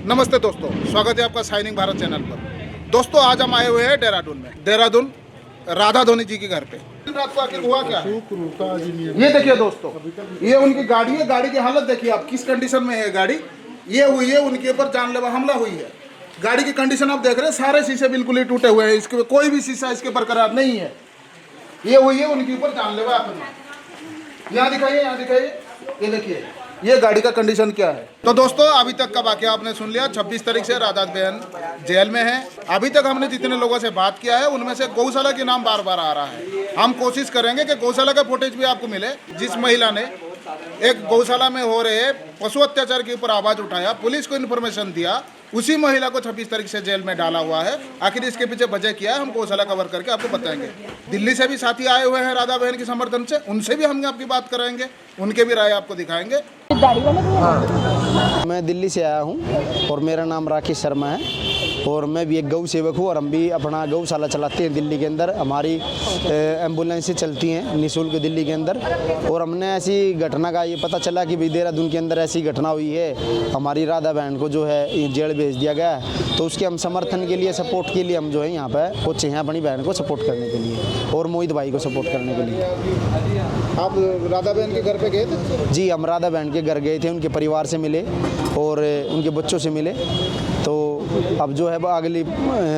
नमस्ते दोस्तों, स्वागत है आपका शाइनिंग भारत चैनल पर। दोस्तों आज हम आए हुए हैं देहरादून राधा धोनी जी के घर पे। रात को आखिर हुआ क्या है? ये देखिए दोस्तों, ये उनकी गाड़ी है। गाड़ी की हालत देखिए आप, किस कंडीशन में है गाड़ी। ये हुई है उनके ऊपर जानलेवा हमला हुई है। गाड़ी की कंडीशन आप देख रहे हैं, सारे शीशे बिल्कुल ही टूटे हुए हैं। इसके कोई भी शीशा इसके बरकरार नहीं है। ये हुई है उनके ऊपर जानलेवा हमला। यहाँ दिखाइए, यहाँ दिखाइए, ये देखिए ये गाड़ी का कंडीशन क्या है। तो दोस्तों अभी तक का वाकया आपने सुन लिया। 26 तारीख से राधा बहन जेल में है। अभी तक हमने जितने लोगों से बात किया है उनमें से गौशाला के नाम बार बार आ रहा है। हम कोशिश करेंगे कि गौशाला का फुटेज भी आपको मिले। जिस महिला ने एक गौशाला में हो रहे पशु अत्याचार के ऊपर आवाज उठाया, पुलिस को इन्फॉर्मेशन दिया, उसी महिला को 26 तारीख से जेल में डाला हुआ है। आखिर इसके पीछे वजह क्या है हम गौशाला कवर करके आपको बताएंगे। दिल्ली से भी साथी आए हुए हैं राधा बहन के समर्थन से, उनसे भी हम आपकी बात कराएंगे, उनके भी राय आपको दिखाएंगे। मैं दिल्ली से आया हूँ और मेरा नाम राकेश शर्मा है और मैं भी एक गौ सेवक हूँ और हम भी अपना गौशाला चलाते हैं दिल्ली के अंदर। हमारी एम्बुलेंसें चलती हैं निःशुल्क दिल्ली के अंदर। और हमने ऐसी घटना का ये पता चला कि भाई देहरादून के अंदर ऐसी घटना हुई है, हमारी राधा बहन को जो है जेल भेज दिया गया है। तो उसके हम समर्थन के लिए, सपोर्ट के लिए हम जो है यहाँ पे पहुँचे हैं अपनी बहन को सपोर्ट करने के लिए और मोहित भाई को सपोर्ट करने के लिए। आप राधा बहन के घर पे गए थे? जी, हम राधा बहन के घर गए थे, उनके परिवार से मिले और उनके बच्चों से मिले। तो अब जो है अगली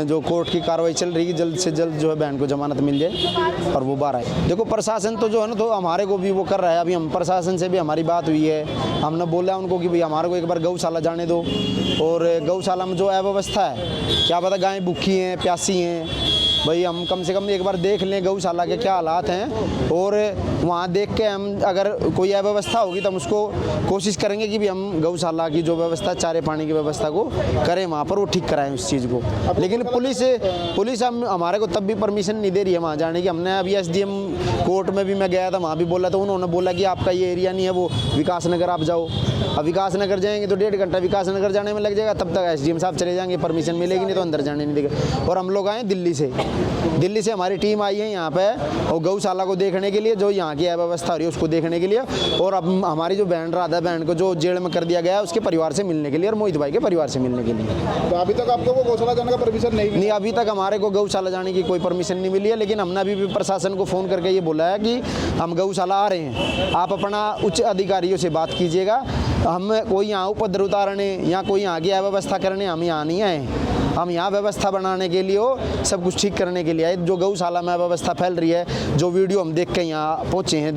जो कोर्ट की कार्रवाई चल रही है, जल्द से जल्द जो है बहन को जमानत मिल जाए और वो बाहर आए। देखो प्रशासन तो जो है ना तो हमारे को भी वो कर रहा है। अभी हम प्रशासन से भी हमारी बात हुई है, हमने बोला उनको कि भाई हमारे को एक बार गौशाला जाने दो। और गौशाला में जो अव्यवस्था है, क्या पता गायें भूखी हैं, प्यासी हैं, भाई हम कम से कम एक बार देख लें गौशाला के क्या हालात हैं। और वहाँ देख के हम अगर कोई अव्यवस्था होगी तो हम उसको कोशिश करेंगे कि भी हम गौशाला की जो व्यवस्था, चारे पानी की व्यवस्था को करें वहाँ पर, वो ठीक कराएं उस चीज़ को। लेकिन पुलिस हमारे को तब भी परमिशन नहीं दे रही है वहाँ जाने की। हमने अभी SDM कोर्ट में भी मैं गया था, वहाँ भी बोला था, उन्होंने बोला कि आपका ये एरिया नहीं है, वो विकास नगर आप जाओ। अब विकास नगर जाएंगे तो 1.5 घंटा विकास नगर जाने में लग जाएगा, तब तक SDM साहब चले जाएंगे, परमिशन मिलेगी नहीं तो अंदर जाने नहीं देगा। और हम लोग आए दिल्ली से हमारी टीम आई है यहाँ पे और गौशाला को देखने के लिए, जो यहाँ की अव्यवस्था हो रही है उसको देखने के लिए। और अब हमारी जो बहन राधा बहन को जो जेल में कर दिया गया है उसके परिवार से मिलने के लिए और मोहित भाई के परिवार से मिलने के लिए। तो अभी तक आपको वो गौशाला जाने का परमिशन नहीं, अभी तक हमारे को गौशाला जाने की कोई परमिशन नहीं मिली है। लेकिन हमने अभी भी प्रशासन को फ़ोन करके ये बोला है कि हम गौशाला आ रहे हैं, आप अपना उच्च अधिकारियों से बात कीजिएगा। हम कोई यहाँ उपद्रव उतारने या कोई यहाँ की अव्यवस्था करने हम यहाँ नहीं आए। हम यहाँ व्यवस्था बनाने के लिए हो, सब कुछ ठीक करने के लिए आए। जो गौशाला में व्यवस्था फैल रही है, जो वीडियो हम देख के यहाँ पहुँचे हैं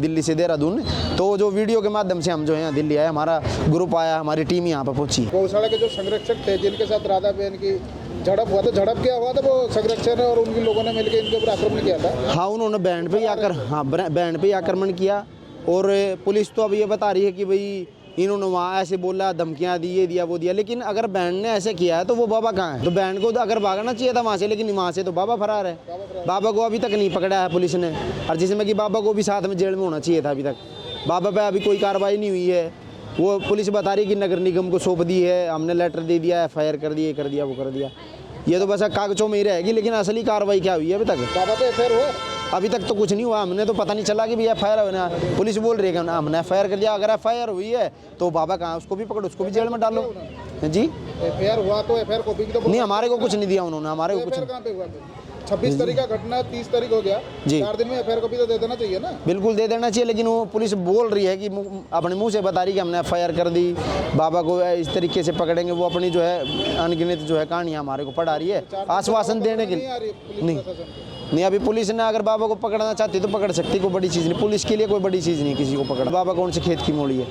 दिल्ली से देहरादून, तो जो वीडियो के माध्यम से हम जो है यहाँ दिल्ली आए, हमारा ग्रुप आया, हमारी टीम यहाँ पर पहुँची। गौशाला के जो संरक्षक थे जिनके साथ राधा बहन की झड़प हुआ था, झड़प क्या हुआ था? वो संरक्षक और उनके लोगों ने मिलकर इनके ऊपर आक्रमण किया था। हाँ, उन्होंने बहन पे ही आक्रमण किया। और पुलिस तो अब ये बता रही है कि भाई इन्होंने वहाँ ऐसे बोला, धमकियाँ दी, ये दिया वो दिया। लेकिन अगर बहन ने ऐसे किया है तो वो बाबा कहाँ है? तो बहन को तो अगर भागना चाहिए था वहाँ से, लेकिन वहाँ से तो बाबा फरार है। बाबा को अभी तक नहीं पकड़ा है पुलिस ने, और जिसमें कि बाबा को भी साथ में जेल में होना चाहिए था। अभी तक बाबा पे अभी कोई कार्रवाई नहीं हुई है। वो पुलिस बता रही कि नगर निगम को सौंप दी है, हमने लेटर दे दिया, FIR कर दिया, कर दिया, वो कर दिया। ये तो बस कागजों में ही रहेगी, लेकिन असली कार्रवाई क्या हुई है अभी तक? बाबा पे FIR हुआ? अभी तक तो कुछ नहीं हुआ। हमने तो पता नहीं चला कि भी FIR होना। पुलिस बोल रही है कि हमने FIR कर दिया। अगर FIR हुई है तो बाबा कहाँ, उसको भी पकड़ो, उसको भी जेल में डालो। जी, FIR हुआ तो FIR कॉपी तो नहीं, हमारे को कुछ नहीं दिया उन्होंने, हमारे को कुछ। 26 तारीख का घटना 30 तारीख हो गया जी, 4 दिन में FIR कॉपी तो दे देना चाहिए ना। बिल्कुल दे देना चाहिए, लेकिन वो पुलिस बोल रही है कि अपने मुंह से बता रही कि हमने FIR कर दी, बाबा को इस तरीके से पकड़ेंगे। वो अपनी जो है अनगिनत जो है कहानियाँ हमारे को पढ़ा रही है, आश्वासन देने के लिए। नहीं, अभी पुलिस ने अगर बाबा को पकड़ना चाहती तो पकड़ सकती, कोई बड़ी चीज़ नहीं। पुलिस के लिए कोई बड़ी चीज़ नहीं किसी को पकड़। बाबा कौन से खेत की मोड़ी है?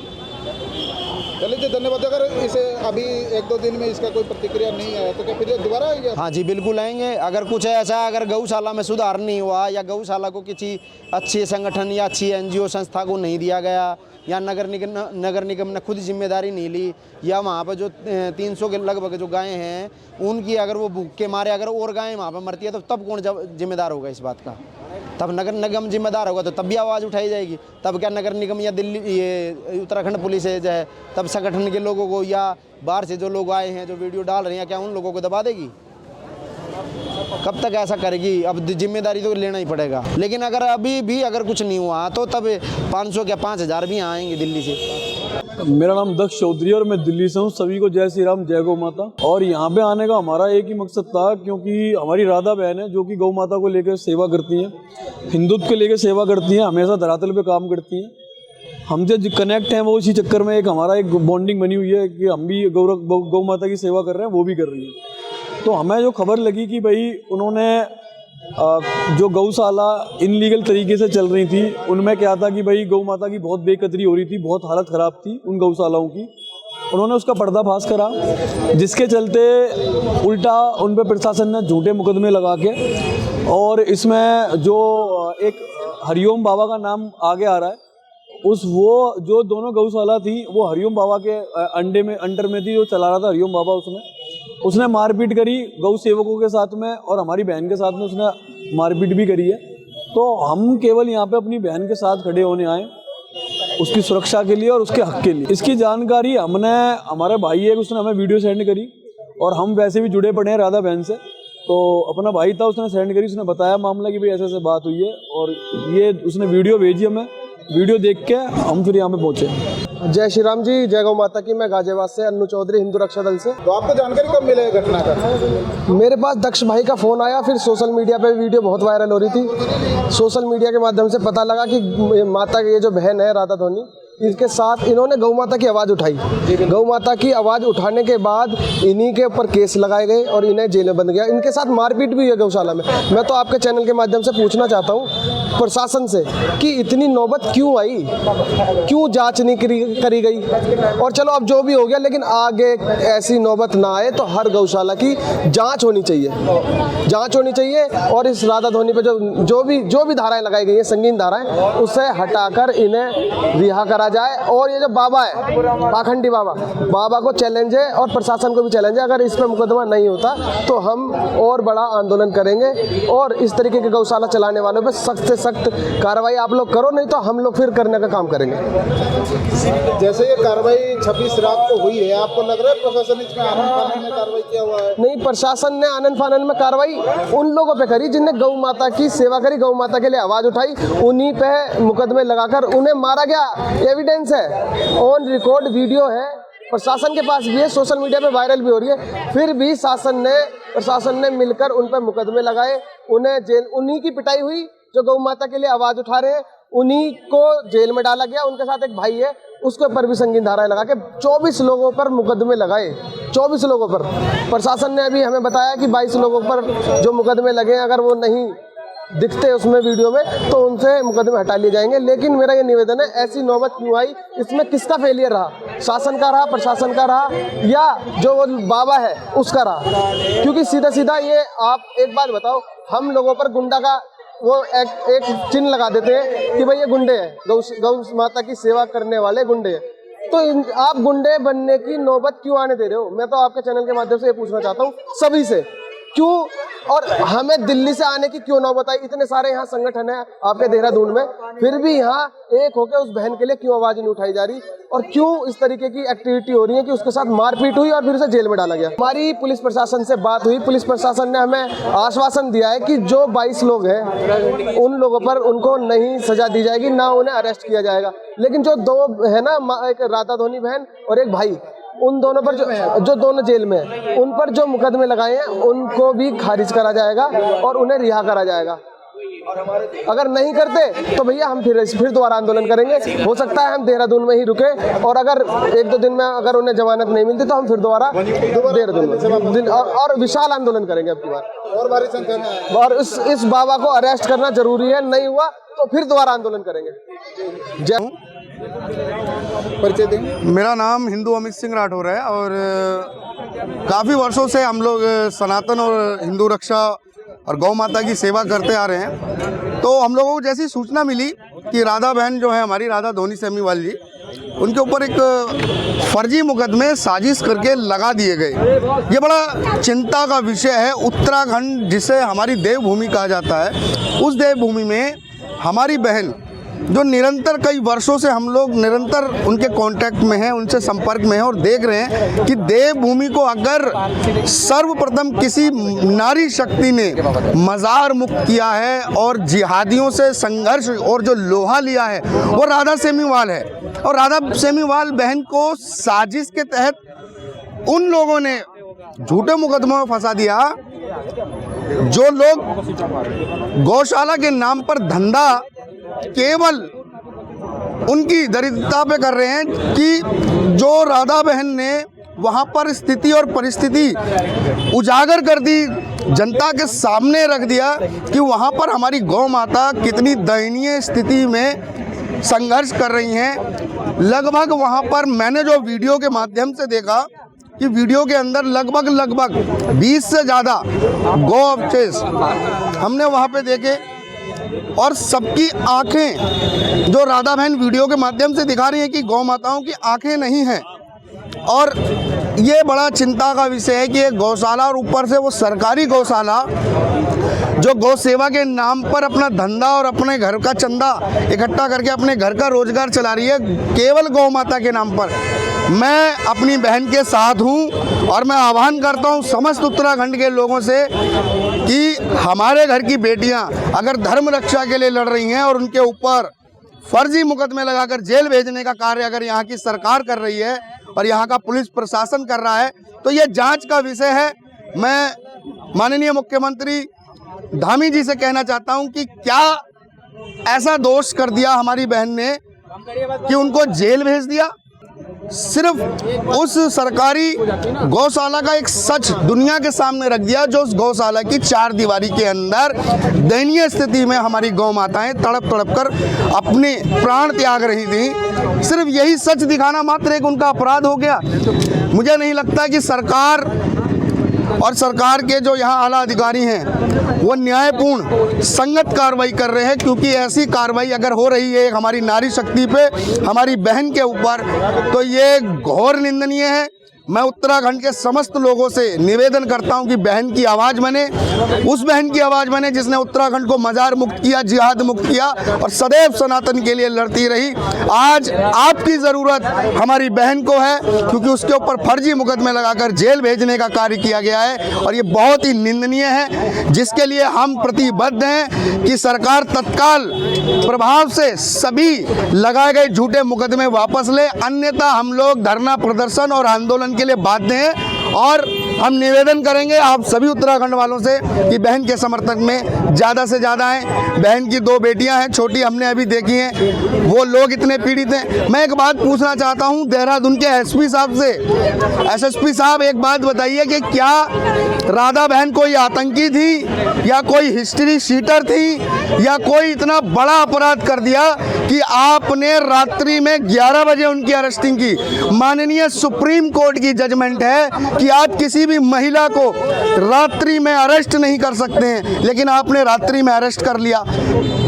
चलिए धन्यवाद। अगर इसे अभी 1-2 दिन में इसका कोई प्रतिक्रिया नहीं आया तो क्या फिर दोबारा आएंगे? हाँ जी, बिल्कुल आएंगे। अगर कुछ ऐसा, अगर गौशाला में सुधार नहीं हुआ या गौशाला को किसी अच्छे संगठन या अच्छी NGO संस्था को नहीं दिया गया, या नगर निगम ने खुद जिम्मेदारी नहीं ली, या वहाँ पर जो 300 के लगभग जो गायें हैं उनकी अगर वो भूख के मारे अगर और गायें वहाँ पर मरती है तो तब कौन जिम्मेदार होगा इस बात का? तब नगर निगम जिम्मेदार होगा, तो तब भी आवाज़ उठाई जाएगी। तब क्या नगर निगम या दिल्ली ये उत्तराखंड पुलिस है जो है, तब संगठन के लोगों को या बाहर से जो लोग आए हैं जो वीडियो डाल रहे हैं, क्या उन लोगों को दबा देगी? कब तक ऐसा करेगी? अब जिम्मेदारी तो लेना ही पड़ेगा। लेकिन अगर अभी भी अगर कुछ नहीं हुआ तो तब 500 क्या 5000 भी आएंगे दिल्ली से। मेरा नाम दक्ष चौधरी और मैं दिल्ली से हूँ। सभी को जय श्री राम, जय गौ माता। और यहाँ पे आने का हमारा एक ही मकसद था, क्योंकि हमारी राधा बहन है जो कि गौ माता को लेकर सेवा करती हैं, हिंदुत्व को लेकर सेवा करती हैं, हमेशा धरातल पे काम करती हैं। हमसे जो कनेक्ट हैं वो इसी चक्कर में एक हमारा एक बॉन्डिंग बनी हुई है कि हम भी गौ माता की सेवा कर रहे हैं, वो भी कर रही है। तो हमें जो खबर लगी कि भाई उन्होंने जो गौशाला इनलीगल तरीके से चल रही थी, उनमें क्या था कि भाई गौ माता की बहुत बेकदरी हो रही थी, बहुत हालत ख़राब थी उन गौशालाओं की। उन्होंने उसका पर्दाफाश करा, जिसके चलते उल्टा उन पर प्रशासन ने झूठे मुकदमे लगा के, और इसमें जो एक हरिओम बाबा का नाम आगे आ रहा है, वो जो दोनों गौशाला थी वो हरिओम बाबा के अंडर में थी, जो चला रहा था हरिओम बाबा। उसने मारपीट करी गौ सेवकों के साथ में, और हमारी बहन के साथ में उसने मारपीट भी करी है। तो हम केवल यहाँ पे अपनी बहन के साथ खड़े होने आए, उसकी सुरक्षा के लिए और उसके हक के लिए। इसकी जानकारी हमारे भाई है, उसने हमें वीडियो सेंड करी, और हम वैसे भी जुड़े पड़े हैं राधा बहन से। तो अपना भाई था, उसने सेंड करी, उसने बताया मामला कि भाई ऐसे ऐसे बात हुई है, और ये उसने वीडियो भेजी हमें। वीडियो देख के हम फिर यहाँ पे पहुँचे। जय श्री राम जी, जय गौ माता की। मैं गाजियाबाद से अन्नू चौधरी, हिंदू रक्षा दल से। तो आपको जानकारी कब मिले घटना का? मेरे पास दक्ष भाई का फ़ोन आया, फिर सोशल मीडिया पे वीडियो बहुत वायरल हो रही थी। सोशल मीडिया के माध्यम से पता लगा कि माता की ये जो बहन है राधा धोनी, इसके साथ इन्होंने गौ माता की आवाज़ उठाई। गौ माता की आवाज़ उठाने के बाद इन्हीं के ऊपर केस लगाए गए और इन्हें जेल में बंद गया। इनके साथ मारपीट भी हुई गौशाला में। मैं तो आपके चैनल के माध्यम से पूछना चाहता हूँ प्रशासन से कि इतनी नौबत क्यों आई, क्यों जांच नहीं करी गई। और चलो अब जो भी हो गया, लेकिन आगे ऐसी नौबत ना आए, तो हर गौशाला की जांच होनी चाहिए, जांच होनी चाहिए। और इस राधा धोनी पे जो भी धाराएं लगाई गई हैं, संगीन धाराएं, उसे हटाकर इन्हें रिहा करा जाए। और ये जो बाबा है, पाखंडी बाबा को चैलेंज है, और प्रशासन को भी चैलेंज है। अगर इस पर मुकदमा नहीं होता तो हम और बड़ा आंदोलन करेंगे, और इस तरीके के गौशाला चलाने वालों पे सख्त से सख्त कार्रवाई आप लोग करो, नहीं तो हम लोग फिर करने का काम करेंगे। जैसे ये कार्रवाई 26 रात को हुई है, आपको लग रहा है प्रशासन इसमें आनन फानन में कार्रवाई किया हुआ है? नहीं, प्रशासन ने आनन फानन में कार्रवाई उन लोगों पे करी जिनने गौ माता की सेवा करी, गौ माता के लिए आवाज उठाई, उन्हीं पे मुकदमे लगाकर उन्हें मारा गया। एविडेंस है, ऑन रिकॉर्ड वीडियो है, प्रशासन के पास भी है, सोशल मीडिया पे वायरल भी हो रही है। फिर भी प्रशासन ने मिलकर उन पर मुकदमे लगाए, उन्हें जेल, उन्हीं की पिटाई हुई जो गौ माता के लिए आवाज उठा रहे हैं, उन्हीं को जेल में डाला गया। उनके साथ एक भाई है, उसके ऊपर भी संगीन धाराएं लगा के 24 लोगों पर मुकदमे लगाए। 24 लोगों पर प्रशासन ने अभी हमें बताया कि 22 लोगों पर जो मुकदमे लगे, अगर वो नहीं दिखते उसमें वीडियो में, तो उनसे मुकदमे हटा लिए जाएंगे। लेकिन मेरा ये निवेदन है, ऐसी नौबत क्यों आई? इसमें किसका फेलियर रहा? शासन का रहा, प्रशासन का रहा, या जो बाबा है उसका रहा? क्योंकि सीधा ये आप एक बात बताओ, हम लोगों पर गुंडा का वो एक चिन्ह लगा देते हैं कि भाई ये गुंडे हैं, गौ माता की सेवा करने वाले गुंडे हैं। तो आप गुंडे बनने की नौबत क्यों आने दे रहे हो? मैं तो आपके चैनल के माध्यम से ये पूछना चाहता हूँ सभी से, क्यों? और हमें दिल्ली से आने की क्यों नौबत आई? इतने सारे यहाँ संगठन है आपके देहरादून में, फिर भी यहाँ एक होकर उस बहन के लिए क्यों आवाज नहीं उठाई जा रही? और क्यों इस तरीके की एक्टिविटी हो रही है कि उसके साथ मारपीट हुई और फिर उसे जेल में डाला गया? हमारी पुलिस प्रशासन से बात हुई, पुलिस प्रशासन ने हमें आश्वासन दिया है कि जो 22 लोग हैं उन लोगों पर उनको नहीं सजा दी जाएगी, ना उन्हें अरेस्ट किया जाएगा। लेकिन जो दो है ना, एक राधा धोनी बहन और एक भाई, उन दोनों पर जो दोनों जेल में हैं, उन पर जो मुकदमे लगाए हैं उनको भी खारिज करा जाएगा और उन्हें रिहा करा जाएगा। अगर नहीं करते तो भैया हम फिर दोबारा आंदोलन करेंगे। हो सकता है हम देहरादून में ही रुके, और अगर 1-2 दिन में अगर उन्हें जमानत नहीं मिलती तो हम फिर दोबारा देहरादून में और विशाल आंदोलन करेंगे अब की बार, और भारी संख्या में। और इस बाबा को अरेस्ट करना जरूरी है, नहीं हुआ तो फिर दोबारा आंदोलन करेंगे। जय। परिचय दें। मेरा नाम हिंदू अमित सिंह राठौर है, और काफ़ी वर्षों से हम लोग सनातन और हिंदू रक्षा और गौ माता की सेवा करते आ रहे हैं। तो हम लोगों को जैसी सूचना मिली कि राधा बहन जो है हमारी, राधा धोनी सेमीवाल जी, उनके ऊपर एक फर्जी मुकदमे साजिश करके लगा दिए गए। ये बड़ा चिंता का विषय है। उत्तराखंड जिसे हमारी देवभूमि कहा जाता है, उस देवभूमि में हमारी बहन जो निरंतर कई वर्षों से हम लोग निरंतर उनके कांटेक्ट में हैं, उनसे संपर्क में हैं और देख रहे हैं कि देवभूमि को अगर सर्वप्रथम किसी नारी शक्ति ने मज़ार मुक्त किया है और जिहादियों से संघर्ष और जो लोहा लिया है वो राधा सेमीवाल है। और राधा सेमीवाल बहन को साजिश के तहत उन लोगों ने झूठे मुकदमों में फंसा दिया जो लोग गौशाला के नाम पर धंधा केवल उनकी दरिद्रता पे कर रहे हैं कि जो राधा बहन ने वहाँ पर स्थिति और परिस्थिति उजागर कर दी, जनता के सामने रख दिया कि वहाँ पर हमारी गौ माता कितनी दयनीय स्थिति में संघर्ष कर रही हैं। लगभग वहाँ पर मैंने जो वीडियो के माध्यम से देखा कि वीडियो के अंदर लगभग 20 से ज़्यादा गौ अवशेष हमने वहाँ पे देखे और सबकी आंखें जो राधा बहन वीडियो के माध्यम से दिखा रही हैं कि गौ माताओं की आंखें नहीं हैं। और ये बड़ा चिंता का विषय है कि ये गौशाला और ऊपर से वो सरकारी गौशाला जो गौ सेवा के नाम पर अपना धंधा और अपने घर का चंदा इकट्ठा करके अपने घर का रोजगार चला रही है केवल गौ माता के नाम पर। मैं अपनी बहन के साथ हूँ और मैं आह्वान करता हूँ समस्त उत्तराखंड के लोगों से कि हमारे घर की बेटियाँ अगर धर्म रक्षा के लिए लड़ रही हैं और उनके ऊपर फर्जी मुकदमे लगाकर जेल भेजने का कार्य अगर यहाँ की सरकार कर रही है और यहाँ का पुलिस प्रशासन कर रहा है तो ये जांच का विषय है। मैं माननीय मुख्यमंत्री धामी जी से कहना चाहता हूँ कि क्या ऐसा दोष कर दिया हमारी बहन ने कि उनको जेल भेज दिया। सिर्फ उस सरकारी गौशाला का एक सच दुनिया के सामने रख दिया जो उस गौशाला की चार दीवारी के अंदर दयनीय स्थिति में हमारी गौ माताएं तड़प कर अपने प्राण त्याग रही थी। सिर्फ यही सच दिखाना मात्र एक उनका अपराध हो गया। मुझे नहीं लगता कि सरकार और सरकार के जो यहाँ आला अधिकारी हैं वो न्यायपूर्ण संगत कार्रवाई कर रहे हैं, क्योंकि ऐसी कार्रवाई अगर हो रही है हमारी नारी शक्ति पे, हमारी बहन के ऊपर, तो ये घोर निंदनीय है। मैं उत्तराखंड के समस्त लोगों से निवेदन करता हूं कि बहन की आवाज़ बने, उस बहन की आवाज़ बने जिसने उत्तराखंड को मजार मुक्त किया, जिहाद मुक्त किया और सदैव सनातन के लिए लड़ती रही। आज आपकी ज़रूरत हमारी बहन को है, क्योंकि उसके ऊपर फर्जी मुकदमे लगाकर जेल भेजने का कार्य किया गया है और ये बहुत ही निंदनीय है, जिसके लिए हम प्रतिबद्ध हैं कि सरकार तत्काल प्रभाव से सभी लगाए गए झूठे मुकदमे वापस ले, अन्यथा हम लोग धरना प्रदर्शन और आंदोलन के लिए बाध्य हैं। और हम निवेदन करेंगे आप सभी उत्तराखंड वालों से कि बहन के समर्थन में ज़्यादा से ज़्यादा आएँ। बहन की दो बेटियां हैं छोटी, हमने अभी देखी हैं, वो लोग इतने पीड़ित हैं। मैं एक बात पूछना चाहता हूं देहरादून के एसपी साहब से, एसएसपी साहब एक बात बताइए कि क्या राधा बहन कोई आतंकी थी या कोई हिस्ट्री शीटर थी या कोई इतना बड़ा अपराध कर दिया कि आपने रात्रि में 11 बजे उनकी अरेस्टिंग की। माननीय सुप्रीम कोर्ट की जजमेंट है कि आप किसी भी महिला को रात्रि में अरेस्ट नहीं कर सकते हैं, लेकिन आपने रात्रि में अरेस्ट कर लिया।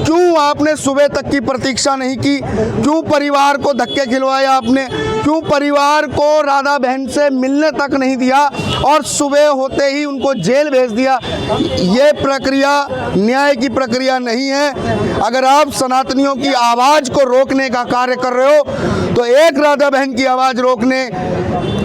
क्यों आपने सुबह तक की प्रतीक्षा नहीं की? क्यों परिवार को धक्के खिलवाए आपने? क्यों परिवार को राधा बहन से मिलने तक नहीं दिया और सुबह होते ही उनको जेल भेज दिया? ये प्रक्रिया न्याय की प्रक्रिया नहीं है। अगर आप सनातनियों की आवाज़ को रोकने का कार्य कर रहे हो तो एक राधा बहन की आवाज़ रोकने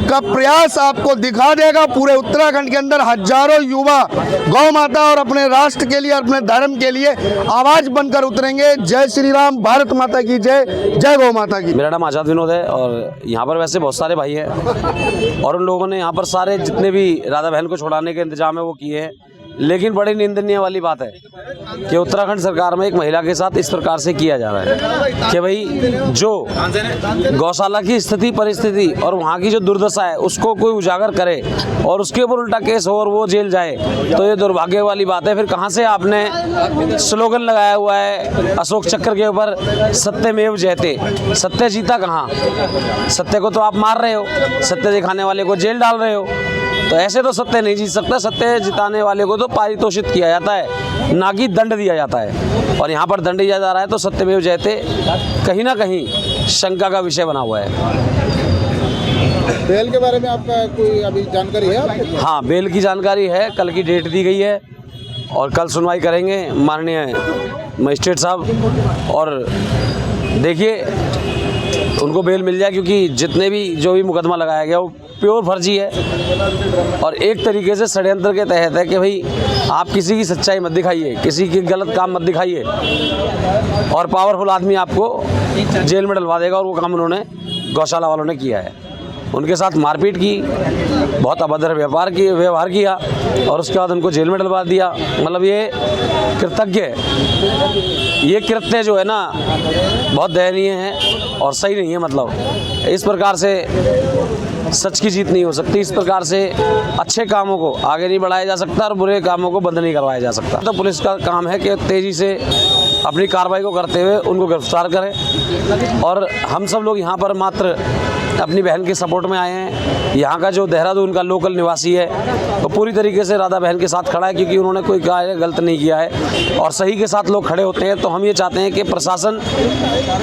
का प्रयास आपको दिखा देगा पूरे उत्तराखंड के अंदर हजारों युवा गौ माता और अपने राष्ट्र के लिए, अपने धर्म के लिए आवाज बनकर उतरेंगे। जय श्री राम, भारत माता की जय, जय गौ माता की। मेरा नाम आजाद विनोद है और यहाँ पर वैसे बहुत सारे भाई हैं और उन लोगों ने यहाँ पर सारे जितने भी राधा बहन को छुड़ाने के इंतजाम है वो किए हैं, लेकिन बड़ी निंदनीय वाली बात है कि उत्तराखंड सरकार में एक महिला के साथ इस प्रकार से किया जा रहा है कि भाई जो गौशाला की स्थिति परिस्थिति और वहाँ की जो दुर्दशा है उसको कोई उजागर करे और उसके ऊपर उल्टा केस हो और वो जेल जाए, तो ये दुर्भाग्य वाली बात है। फिर कहाँ से आपने स्लोगन लगाया हुआ है अशोक चक्र के ऊपर, सत्यमेव जयते, सत्य जीता कहाँ? सत्य को तो आप मार रहे हो, सत्य दिखाने वाले को जेल डाल रहे हो, तो ऐसे तो सत्य नहीं जीत सकता। सत्य जिताने वाले को तो पारितोषित किया जाता है, ना कि दंड दिया जाता है, और यहाँ पर दंड दिया जा रहा है तो सत्यमेव जयते कहीं ना कहीं शंका का विषय बना हुआ है। बेल के बारे में आपका कोई अभी जानकारी है आपको? हाँ, बेल की जानकारी है, कल की डेट दी गई है और कल सुनवाई करेंगे माननीय मजिस्ट्रेट साहब और देखिए उनको बेल मिल जाए, क्योंकि जितने भी जो भी मुकदमा लगाया गया वो प्योर फर्जी है और एक तरीके से षड्यंत्र के तहत है कि भाई आप किसी की सच्चाई मत दिखाइए, किसी की गलत काम मत दिखाइए और पावरफुल आदमी आपको जेल में डलवा देगा। और वो काम उन्होंने गौशाला वालों ने किया है, उनके साथ मारपीट की, बहुत अभद्र व्यवहार किया और उसके बाद उनको जेल में डलवा दिया। मतलब ये कृतज्ञ है, ये कृत्य जो है ना बहुत दयनीय है और सही नहीं है। मतलब इस प्रकार से सच की जीत नहीं हो सकती, इस प्रकार से अच्छे कामों को आगे नहीं बढ़ाया जा सकता और बुरे कामों को बंद नहीं करवाया जा सकता। तो पुलिस का काम है कि तेज़ी से अपनी कार्रवाई को करते हुए उनको गिरफ्तार करें और हम सब लोग यहाँ पर मात्र अपनी बहन के सपोर्ट में आए हैं। यहाँ का जो देहरादून का लोकल निवासी है वो पूरी तरीके से राधा बहन के साथ खड़ा है, क्योंकि उन्होंने कोई कार्य गलत नहीं किया है और सही के साथ लोग खड़े होते हैं। तो हम ये चाहते हैं कि प्रशासन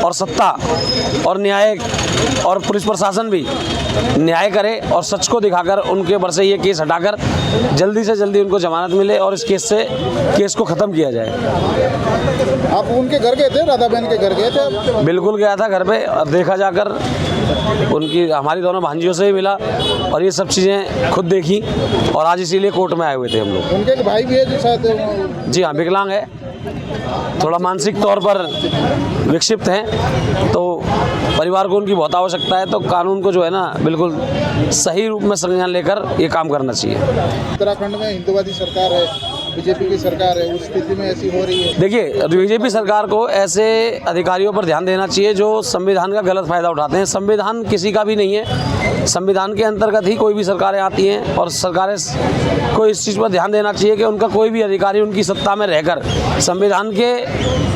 और सत्ता और न्याय और पुलिस प्रशासन भी न्याय करे और सच को दिखाकर उनके ऊपर से ये केस हटाकर जल्दी से जल्दी उनको जमानत मिले और इस केस को ख़त्म किया जाए। आप उनके घर गए थे, राधा बहन के घर गए थे? बिल्कुल गया था घर पे और देखा जाकर, उनकी हमारी दोनों भांजियों से भी मिला और ये सब चीज़ें खुद देखी और आज इसीलिए कोर्ट में आए हुए थे हम लोग। उनके एक भाई भी है जो शायद? जी हाँ, विकलांग है, थोड़ा मानसिक तौर पर विक्षिप्त हैं, तो परिवार को उनकी बहुत आवश्यकता है। तो कानून को जो है ना बिल्कुल सही रूप में संज्ञान लेकर ये काम करना चाहिए। उत्तराखंड में हिंदुवादी सरकार है, बीजेपी की सरकार है, उस स्थिति में ऐसी हो रही है। देखिए बीजेपी सरकार को ऐसे अधिकारियों पर ध्यान देना चाहिए जो संविधान का गलत फायदा उठाते हैं। संविधान किसी का भी नहीं है, संविधान के अंतर्गत ही कोई भी सरकारें आती हैं और सरकारें को इस चीज़ पर ध्यान देना चाहिए कि उनका कोई भी अधिकारी उनकी सत्ता में रहकर संविधान के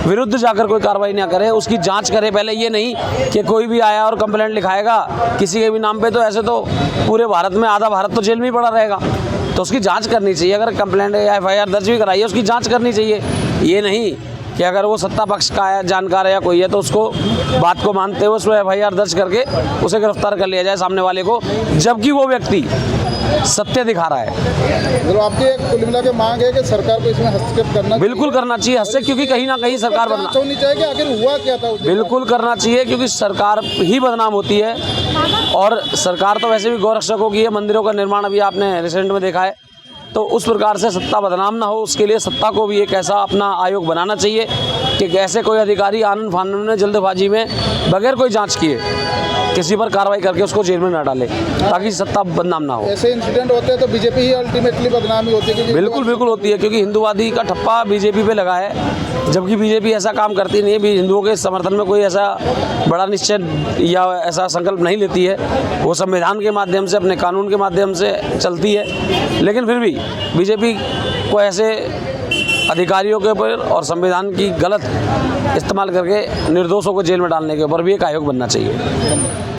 विरुद्ध जाकर कोई कार्रवाई ना करे, उसकी जांच करे पहले। ये नहीं कि कोई भी आया और कंप्लेंट लिखाएगा किसी के भी नाम पे, तो ऐसे तो पूरे भारत में आधा भारत तो जेल में ही पड़ा रहेगा। तो उसकी जांच करनी चाहिए, अगर कंप्लेंट या FIR दर्ज भी कराई है उसकी जांच करनी चाहिए। ये नहीं कि अगर वो सत्ता पक्ष का है, जानकार है या कोई है, तो उसको बात को मानते हुए उसमें FIR दर्ज करके उसे गिरफ्तार कर लिया जाए सामने वाले को, जबकि वो व्यक्ति सत्य दिखा रहा है। तो आपकी एक कुल मिला के मांग है कि सरकार को इसमें हस्तक्षेप करना बिल्कुल करना चाहिए हस्तक्षेप, क्योंकि कहीं ना कहीं सरकार जांच होनी चाहिए कि आखिर हुआ क्या था। बिल्कुल करना चाहिए, क्योंकि सरकार ही बदनाम होती है और सरकार तो वैसे भी गौरक्षकों की है। मंदिरों का निर्माण अभी आपने रिसेंट में देखा है, तो उस प्रकार से सत्ता बदनाम ना हो, उसके लिए सत्ता को भी एक ऐसा अपना आयोग बनाना चाहिए कि ऐसे कोई अधिकारी आनंद फानन में जल्दबाजी में बगैर कोई जांच किए किसी पर कार्रवाई करके उसको जेल में न डाले, ताकि सत्ता बदनाम ना हो। ऐसे इंसिडेंट होते हैं तो बीजेपी ही अल्टीमेटली बदनामी होती है। बिल्कुल बिल्कुल होती है, क्योंकि हिंदुवादी का ठप्पा बीजेपी पे लगा है, जबकि बीजेपी ऐसा काम करती नहीं है। हिंदुओं के समर्थन में कोई ऐसा बड़ा निश्चय या ऐसा संकल्प नहीं लेती है। वो संविधान के माध्यम से, अपने कानून के माध्यम से चलती है, लेकिन फिर भी बीजेपी को ऐसे अधिकारियों के ऊपर और संविधान की गलत इस्तेमाल करके निर्दोषों को जेल में डालने के ऊपर भी एक आयोग बनना चाहिए।